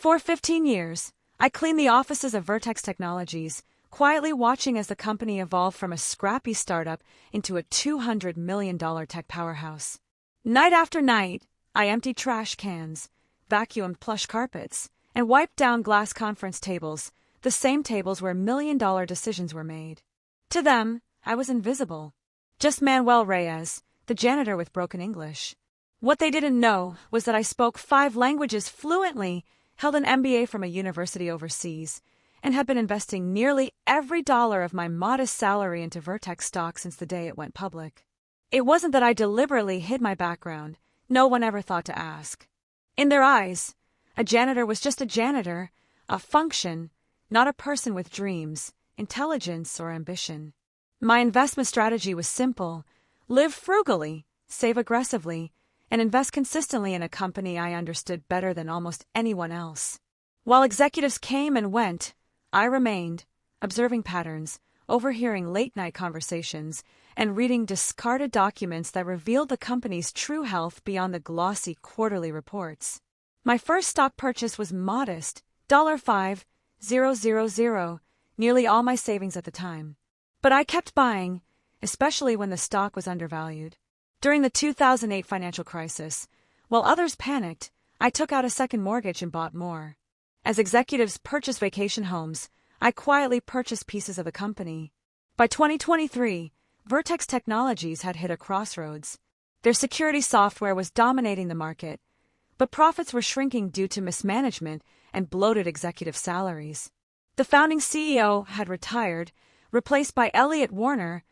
For 15 years, I cleaned the offices of Vertex Technologies, quietly watching as the company evolved from a scrappy startup into a $200 million tech powerhouse. Night after night, I emptied trash cans, vacuumed plush carpets, and wiped down glass conference tables, the same tables where million-dollar decisions were made. To them, I was invisible. Just Manuel Reyes, the janitor with broken English. What they didn't know was that I spoke 5 languages fluently, held an MBA from a university overseas, and had been investing nearly every dollar of my modest salary into Vertex stock since the day it went public. It wasn't that I deliberately hid my background. No one ever thought to ask. In their eyes, a janitor was just a janitor, a function, not a person with dreams, intelligence, or ambition. My investment strategy was simple: live frugally, save aggressively, and invest consistently in a company I understood better than almost anyone else. While executives came and went, I remained, observing patterns, overhearing late-night conversations, and reading discarded documents that revealed the company's true health beyond the glossy quarterly reports. My first stock purchase was modest, $5,000, nearly all my savings at the time. But I kept buying, especially when the stock was undervalued. During the 2008 financial crisis, while others panicked, I took out a second mortgage and bought more. As executives purchased vacation homes, I quietly purchased pieces of the company. By 2023, Vertex Technologies had hit a crossroads. Their security software was dominating the market, but profits were shrinking due to mismanagement and bloated executive salaries. The founding CEO had retired, replaced by Elliot Warner,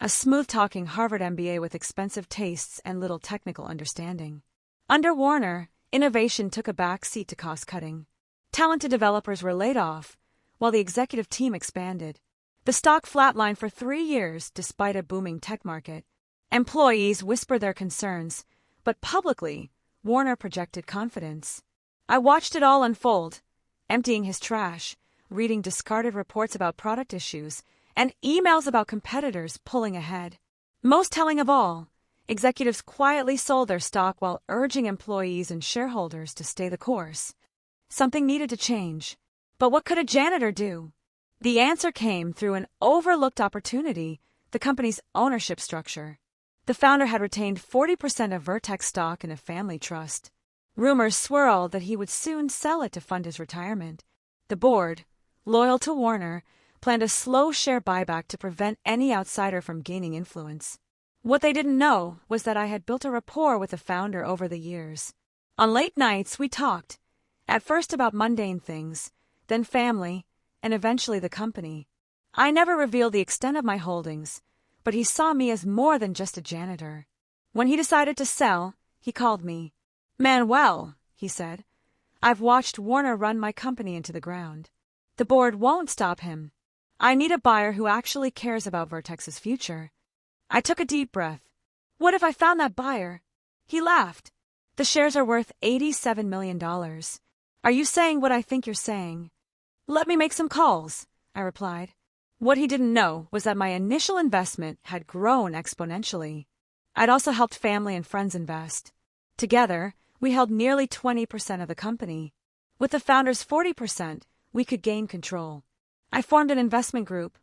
a smooth-talking Harvard MBA with expensive tastes and little technical understanding. Under Warner, innovation took a back seat to cost-cutting. Talented developers were laid off, while the executive team expanded. The stock flatlined for 3 years despite a booming tech market. Employees whispered their concerns, but publicly, Warner projected confidence. I watched it all unfold, emptying his trash, reading discarded reports about product issues, and emails about competitors pulling ahead. Most telling of all, executives quietly sold their stock while urging employees and shareholders to stay the course. Something needed to change. But what could a janitor do? The answer came through an overlooked opportunity: the company's ownership structure. The founder had retained 40% of Vertex stock in a family trust. Rumors swirled that he would soon sell it to fund his retirement. The board, loyal to Warner, planned a slow share buyback to prevent any outsider from gaining influence. What they didn't know was that I had built a rapport with the founder over the years. On late nights, we talked, at first about mundane things, then family, and eventually the company. I never revealed the extent of my holdings, but he saw me as more than just a janitor. When he decided to sell, he called me. "Manuel," he said, "I've watched Warner run my company into the ground. The board won't stop him. I need a buyer who actually cares about Vertex's future." I took a deep breath. What if I found that buyer? He laughed. "The shares are worth $87 million. Are you saying what I think you're saying?" "Let me make some calls," I replied. What he didn't know was that my initial investment had grown exponentially. I'd also helped family and friends invest. Together, we held nearly 20% of the company. With the founders' 40%, we could gain control. I formed an investment group,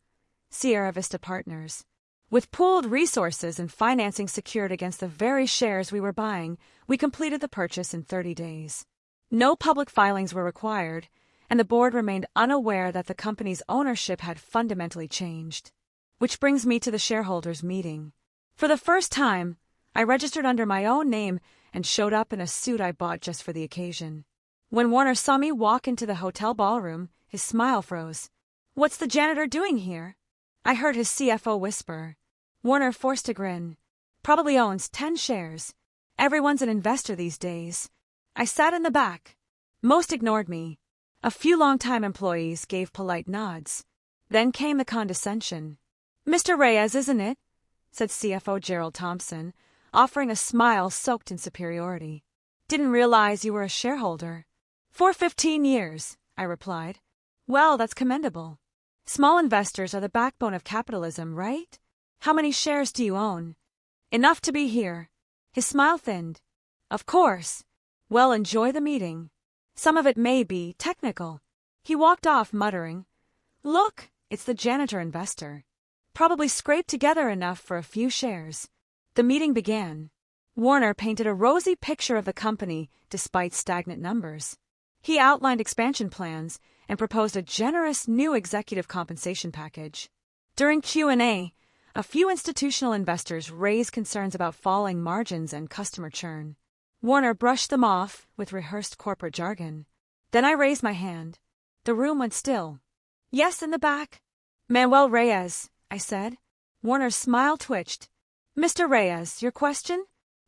Sierra Vista Partners. With pooled resources and financing secured against the very shares we were buying, we completed the purchase in 30 days. No public filings were required, and the board remained unaware that the company's ownership had fundamentally changed. Which brings me to the shareholders' meeting. For the first time, I registered under my own name and showed up in a suit I bought just for the occasion. When Warner saw me walk into the hotel ballroom, his smile froze. "What's the janitor doing here?" I heard his CFO whisper. Warner forced a grin. "Probably owns 10 shares. Everyone's an investor these days." I sat in the back. Most ignored me. A few long-time employees gave polite nods. Then came the condescension. "Mr. Reyes, isn't it?" said CFO Gerald Thompson, offering a smile soaked in superiority. "Didn't realize you were a shareholder." "For 15 years, I replied. "Well, that's commendable. Small investors are the backbone of capitalism, right? How many shares do you own?" "Enough to be here." His smile thinned. "Of course. Well, enjoy the meeting." Some of it may be technical. He walked off muttering, "Look, it's the janitor investor. Probably scraped together enough for a few shares." The meeting began. Warner painted a rosy picture of the company despite stagnant numbers. He outlined expansion plans and proposed a generous new executive compensation package. During Q&A, a few institutional investors raised concerns about falling margins and customer churn. Warner brushed them off with rehearsed corporate jargon. Then I raised my hand. The room went still. "Yes, in the back." "Manuel Reyes," I said. Warner's smile twitched. "Mr. Reyes, your question?"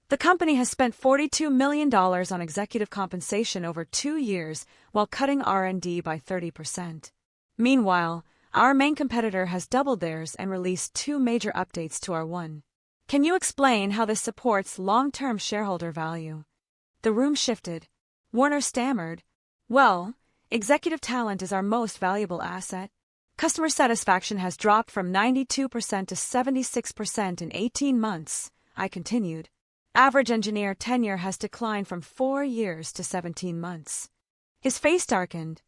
"The company has spent $42 million on executive compensation over 2 years while cutting R&D by 30%. Meanwhile, our main competitor has doubled theirs and released 2 major updates to our one. Can you explain how this supports long-term shareholder value?" The room shifted. Warner stammered, "Well, executive talent is our most valuable asset. Customer satisfaction has dropped from 92% to 76% in 18 months, I continued. Average engineer tenure has declined from 4 years to 17 months. His face darkened.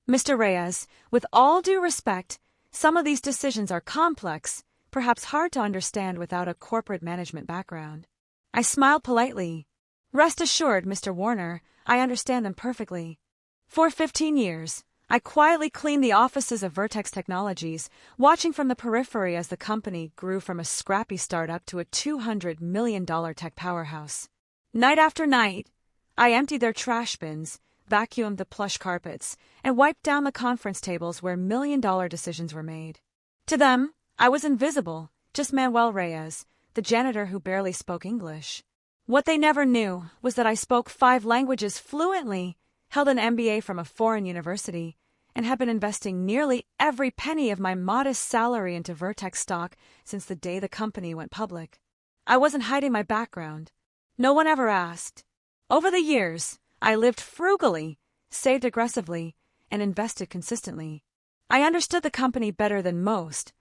"Mr. Reyes, with all due respect, some of these decisions are complex, perhaps hard to understand without a corporate management background." I smiled politely. "Rest assured, Mr. Warner, I understand them perfectly. For 15 years, I quietly cleaned the offices of Vertex Technologies, watching from the periphery as the company grew from a scrappy startup to a $200 million tech powerhouse. Night after night, I emptied their trash bins, vacuumed the plush carpets, and wiped down the conference tables where million-dollar decisions were made. To them, I was invisible, just Manuel Reyes, the janitor who barely spoke English. What they never knew was that I spoke 5 languages fluently, held an MBA from a foreign university, and had been investing nearly every penny of my modest salary into Vertex stock since the day the company went public. I wasn't hiding my background. No one ever asked. Over the years, I lived frugally, saved aggressively, and invested consistently. I understood the company better than most,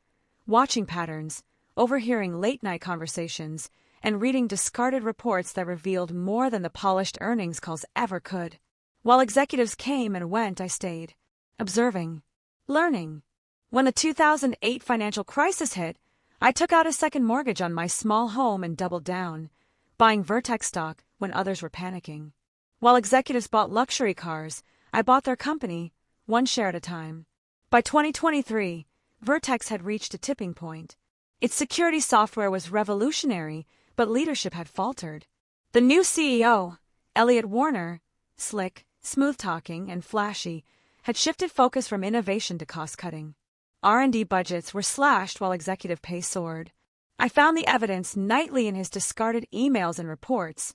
watching patterns, overhearing late-night conversations, and reading discarded reports that revealed more than the polished earnings calls ever could. While executives came and went, I stayed, observing, learning. When the 2008 financial crisis hit, I took out a second mortgage on my small home and doubled down, buying Vertex stock when others were panicking. While executives bought luxury cars, I bought their company, 1 share at a time. By 2023, Vertex had reached a tipping point. Its security software was revolutionary, but leadership had faltered. The new CEO, Elliot Warner, slick, smooth-talking, and flashy, had shifted focus from innovation to cost-cutting. R&D budgets were slashed while executive pay soared. I found the evidence nightly in his discarded emails and reports,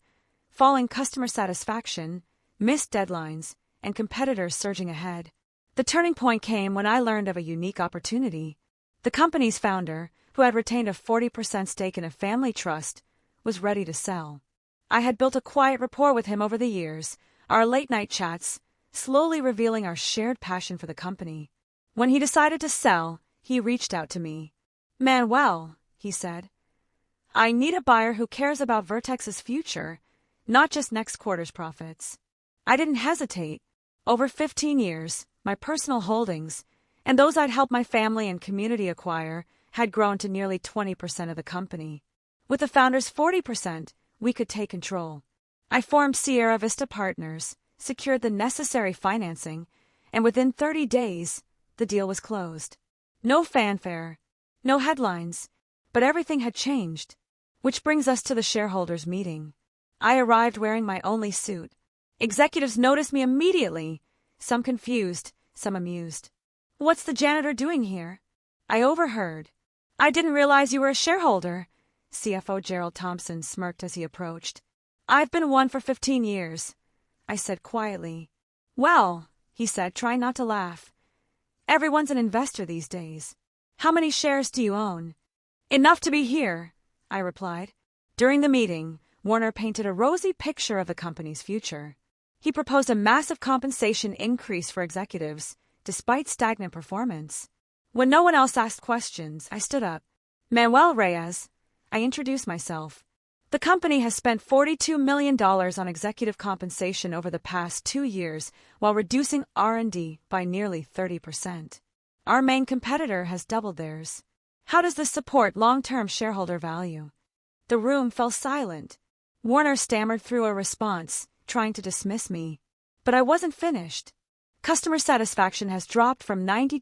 falling customer satisfaction, missed deadlines, and competitors surging ahead. The turning point came when I learned of a unique opportunity. The company's founder, who had retained a 40% stake in a family trust, was ready to sell. I had built a quiet rapport with him over the years, our late-night chats, slowly revealing our shared passion for the company. When he decided to sell, he reached out to me. "Manuel," he said, "I need a buyer who cares about Vertex's future, not just next quarter's profits." I didn't hesitate. Over 15 years, my personal holdings, and those I'd helped my family and community acquire, had grown to nearly 20% of the company. With the founder's 40%, we could take control. I formed Sierra Vista Partners, secured the necessary financing, and within 30 days, the deal was closed. No fanfare, no headlines, but everything had changed. Which brings us to the shareholders' meeting. I arrived wearing my only suit. Executives noticed me immediately, some confused, some amused. "What's the janitor doing here?" I overheard. "I didn't realize you were a shareholder," CFO Gerald Thompson smirked as he approached. "I've been one for 15 years, I said quietly. "Well," he said, trying not to laugh, "everyone's an investor these days. How many shares do you own?" "Enough to be here," I replied. During the meeting, Warner painted a rosy picture of the company's future. He proposed a massive compensation increase for executives, despite stagnant performance. When no one else asked questions, I stood up. "Manuel Reyes," I introduced myself. The company has spent $42 million on executive compensation over the past 2 years while reducing R&D by nearly 30%. Our main competitor has doubled theirs. How does this support long-term shareholder value? The room fell silent. Warner stammered through a response, trying to dismiss me. But I wasn't finished. Customer satisfaction has dropped from 92%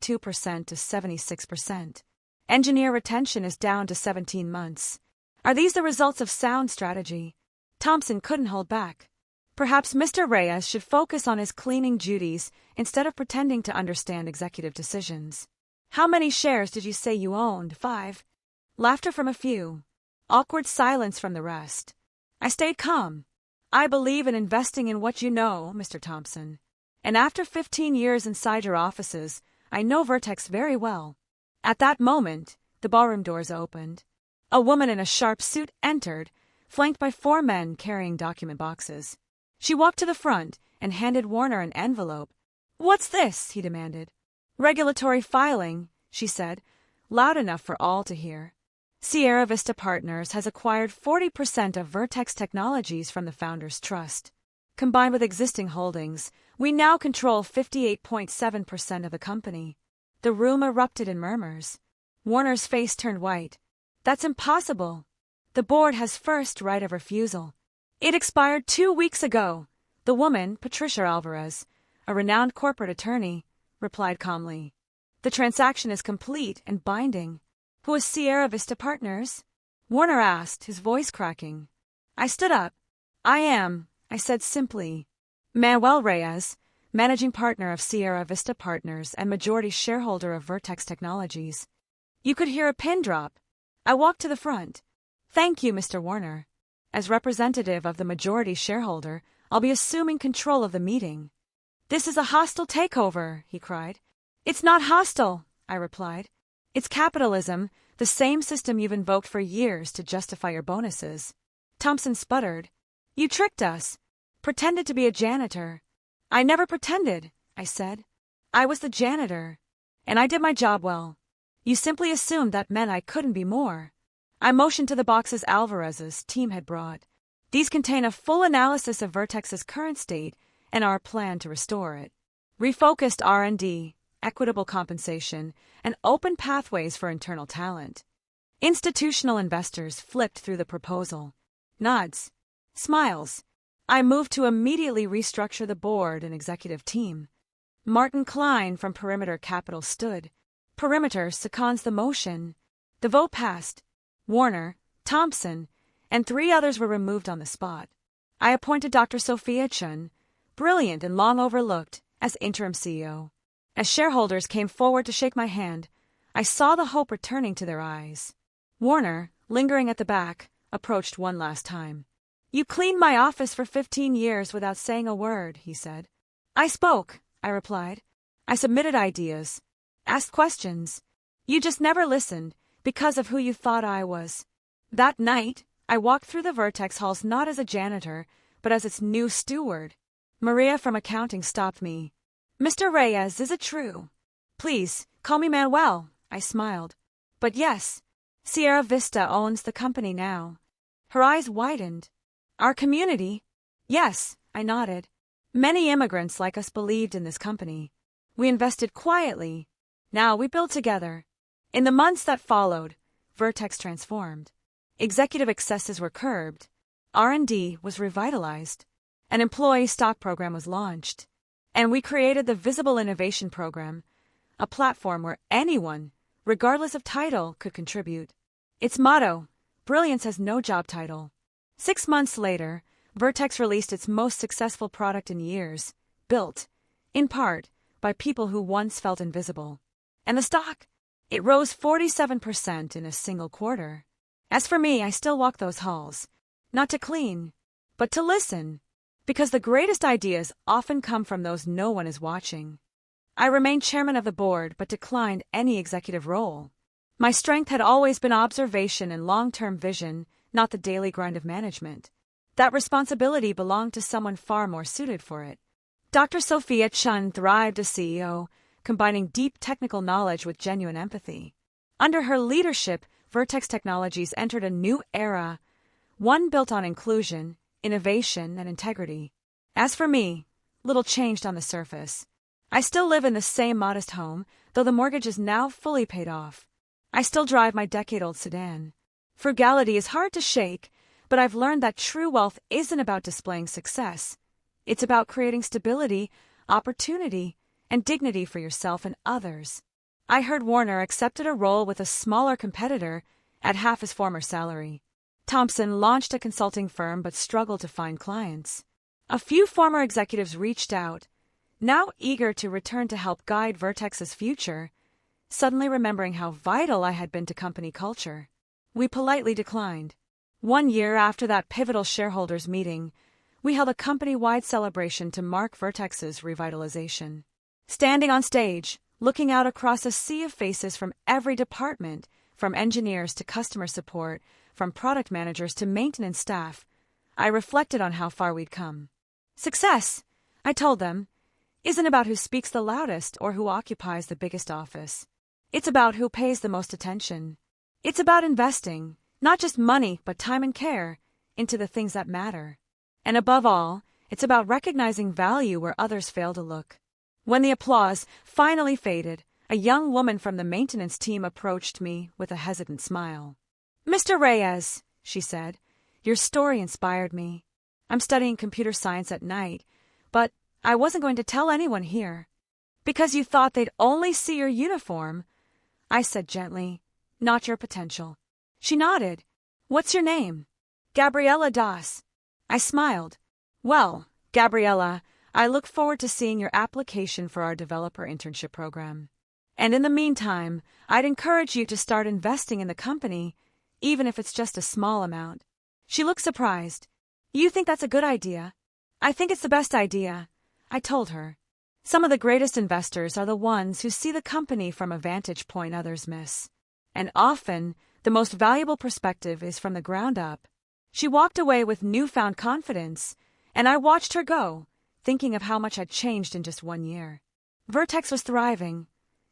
to 76%. Engineer retention is down to 17 months. Are these the results of sound strategy? Thompson couldn't hold back. Perhaps Mr. Reyes should focus on his cleaning duties instead of pretending to understand executive decisions. How many shares did you say you owned? 5. Laughter from a few. Awkward silence from the rest. I stayed calm. I believe in investing in what you know, Mr. Thompson. And after 15 years inside your offices, I know Vertex very well. At that moment, the ballroom doors opened. A woman in a sharp suit entered, flanked by 4 men carrying document boxes. She walked to the front and handed Warner an envelope. "What's this?" he demanded. "Regulatory filing," she said, loud enough for all to hear. Sierra Vista Partners has acquired 40% of Vertex Technologies from the Founders Trust. Combined with existing holdings, we now control 58.7% of the company. The room erupted in murmurs. Warner's face turned white. "That's impossible. The board has first right of refusal. It expired 2 weeks ago." The woman, Patricia Alvarez, a renowned corporate attorney, replied calmly. "The transaction is complete and binding." "Who is Sierra Vista Partners?" Warner asked, his voice cracking. I stood up. "I am," I said simply, "Manuel Reyes, managing partner of Sierra Vista Partners and majority shareholder of Vertex Technologies." You could hear a pin drop. I walked to the front. "Thank you, Mr. Warner. As representative of the majority shareholder, I'll be assuming control of the meeting." "This is a hostile takeover," he cried. "It's not hostile," I replied. "It's capitalism, the same system you've invoked for years to justify your bonuses." Thompson sputtered. "You tricked us. Pretended to be a janitor." "I never pretended," I said. "I was the janitor. And I did my job well. You simply assumed that meant I couldn't be more." I motioned to the boxes Alvarez's team had brought. "These contain a full analysis of Vertex's current state and our plan to restore it. Refocused R&D, equitable compensation, and open pathways for internal talent." Institutional investors flipped through the proposal. Nods. Smiles. I moved to immediately restructure the board and executive team. Martin Klein from Perimeter Capital stood. Perimeter seconds the motion. The vote passed. Warner, Thompson, and 3 others were removed on the spot. I appointed Dr. Sophia Chun, brilliant and long overlooked, as interim CEO. As shareholders came forward to shake my hand, I saw the hope returning to their eyes. Warner, lingering at the back, approached one last time. "You cleaned my office for 15 years without saying a word," he said. "I spoke," I replied. "I submitted ideas, asked questions. You just never listened because of who you thought I was." That night, I walked through the Vertex halls not as a janitor, but as its new steward. Maria from accounting stopped me. "Mr. Reyes, is it true?" "Please, call me Manuel," I smiled. "But yes, Sierra Vista owns the company now." Her eyes widened. "Our community?" "Yes," I nodded. "Many immigrants like us believed in this company. We invested quietly. Now we build together." In the months that followed, Vertex transformed. Executive excesses were curbed. R&D was revitalized. An employee stock program was launched. And we created the Visible Innovation Program, a platform where anyone, regardless of title, could contribute. Its motto, "Brilliance has no job title." 6 months later, Vertex released its most successful product in years, built, in part, by people who once felt invisible. And the stock? It rose 47% in a single quarter. As for me, I still walk those halls, not to clean, but to listen, because the greatest ideas often come from those no one is watching. I remained chairman of the board, but declined any executive role. My strength had always been observation and long-term vision, not the daily grind of management. That responsibility belonged to someone far more suited for it. Dr. Sophia Chun thrived as CEO, combining deep technical knowledge with genuine empathy. Under her leadership, Vertex Technologies entered a new era, one built on inclusion, innovation, and integrity. As for me, little changed on the surface. I still live in the same modest home, though the mortgage is now fully paid off. I still drive my decade-old sedan. Frugality is hard to shake, but I've learned that true wealth isn't about displaying success. It's about creating stability, opportunity, and dignity for yourself and others. I heard Warner accepted a role with a smaller competitor at half his former salary. Thompson launched a consulting firm but struggled to find clients. A few former executives reached out, now eager to return to help guide Vertex's future, suddenly remembering how vital I had been to company culture. We politely declined. 1 year after that pivotal shareholders meeting, we held a company-wide celebration to mark Vertex's revitalization. Standing on stage, looking out across a sea of faces from every department, from engineers to customer support, from product managers to maintenance staff, I reflected on how far we'd come. Success, I told them, isn't about who speaks the loudest or who occupies the biggest office. It's about who pays the most attention. It's about investing, not just money but time and care, into the things that matter. And above all, it's about recognizing value where others fail to look. When the applause finally faded, a young woman from the maintenance team approached me with a hesitant smile. "Mr. Reyes," she said, "your story inspired me. I'm studying computer science at night, but I wasn't going to tell anyone here. Because you thought they'd only see your uniform," I said gently, "not your potential." She nodded. "What's your name?" "Gabriella Das." I smiled. "Well, Gabriella, I look forward to seeing your application for our developer internship program. And in the meantime, I'd encourage you to start investing in the company, even if it's just a small amount." She looked surprised. "You think that's a good idea?" "I think it's the best idea," I told her. Some of the greatest investors are the ones who see the company from a vantage point others miss. And often, the most valuable perspective is from the ground up. She walked away with newfound confidence, and I watched her go, thinking of how much had changed in just 1 year. Vertex was thriving,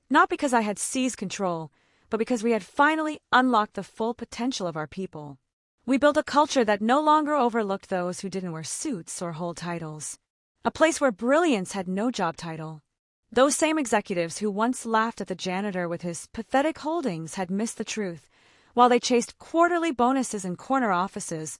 not because I had seized control, but because we had finally unlocked the full potential of our people. We built a culture that no longer overlooked those who didn't wear suits or hold titles. A place where brilliance had no job title. Those same executives who once laughed at the janitor with his pathetic holdings had missed the truth. While they chased quarterly bonuses in corner offices,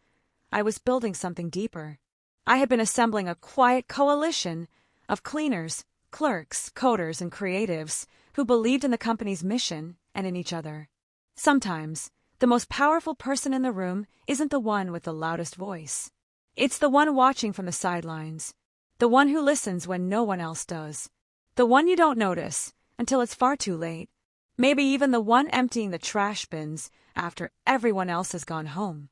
I was building something deeper. I had been assembling a quiet coalition of cleaners, clerks, coders, and creatives who believed in the company's mission and in each other. Sometimes, the most powerful person in the room isn't the one with the loudest voice. It's the one watching from the sidelines, the one who listens when no one else does, the one you don't notice until it's far too late, maybe even the one emptying the trash bins after everyone else has gone home.